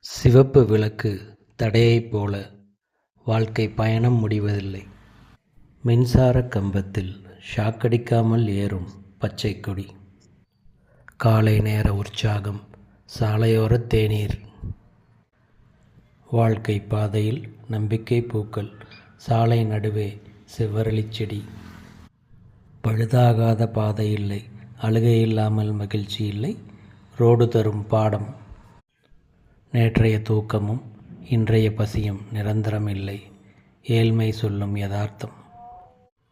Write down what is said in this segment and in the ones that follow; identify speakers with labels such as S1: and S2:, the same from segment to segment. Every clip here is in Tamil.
S1: சிவப்பு விளக்கு தடையைப் போல வாழ்க்கை பயணம் முடிவதில்லை. மின்சாரக் கம்பத்தில் ஷாக்கடிக்காமல் ஏறும் பச்சைக் கொடி. காலை நேர உற்சாகம், சாலையோரத் தேநீர். வாழ்க்கை பாதையில் நம்பிக்கை பூக்கள், சாலை நடுவே செவ்வரளிச் செடி. பழுதாகாத பாதை இல்லை, அழுகை இல்லாமல் மகிழ்ச்சி இல்லை. ரோடு தரும் பாடம். நேற்றைய தூக்கமும் இன்றைய பசியும் நிரந்தரம் இல்லை. ஏழ்மை சொல்லும் யதார்த்தம்.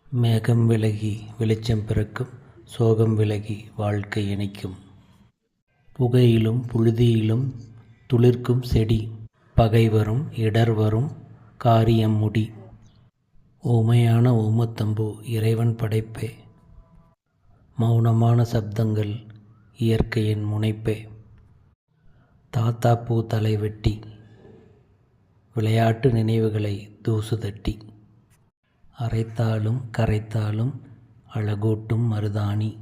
S1: மேகம் விலகி வெளிச்சம் பிறக்கும், சோகம் விலகி வாழ்க்கை இனிக்கும். புகையிலும் புழுதியிலும் துளிர்க்கும் செடி. பகை வரும், இடர் வரும், காரியம் முடி. ஊமையான ஊமத்தம்பு இறைவன் படைப்பே. மௌனமான சப்தங்கள் இயற்கையின் முனைப்பே. தாத்தா பூ தலை வெட்டி, விளையாட்டு நினைவுகளை தூசு தட்டி. அரைத்தாலும் கரைத்தாலும் அழகூட்டும் மருதாணி.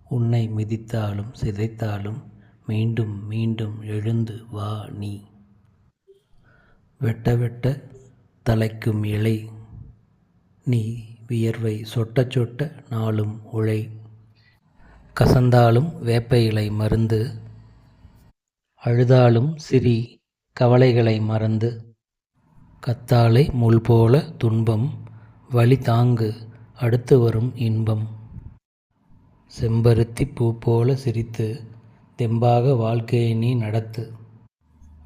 S1: உன்னை மிதித்தாலும் சிதைத்தாலும் மீண்டும் மீண்டும் எழுந்து வா நீ. வெட்ட வெட்ட தலைக்கும் இலை, நீ வியர்வை சொட்ட சொட்ட நாளும் உழை. கசந்தாலும் வேப்ப இலை மருந்து, அழுதாலும் சிரி கவலைகளை மறந்து. கத்தாழை முள் போல துன்பம், வலி தாங்கு அடுத்து வரும் இன்பம். செம்பருத்தி பூ போல சிரித்து, தெம்பாக வாழ்க்கையை நீ நடத்து.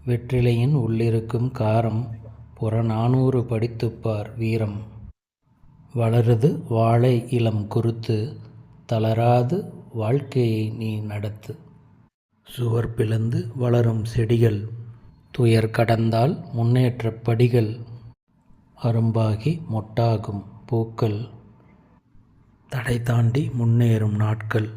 S1: வெற்றிலையின் உள்ளிருக்கும் காரம், புறநானூறு படித்துப்பார் வீரம். வளருது வாழை இளம் குருத்து, தளராது வாழ்க்கையை நீ நடத்து. சுவர் பிளந்து வளரும் செடிகள், துயர் கடந்தால் முன்னேற்றப் படிகள். அரும்பாகி மொட்டாகும் பூக்கள், தடை தாண்டி முன்னேறும் நாட்கள்.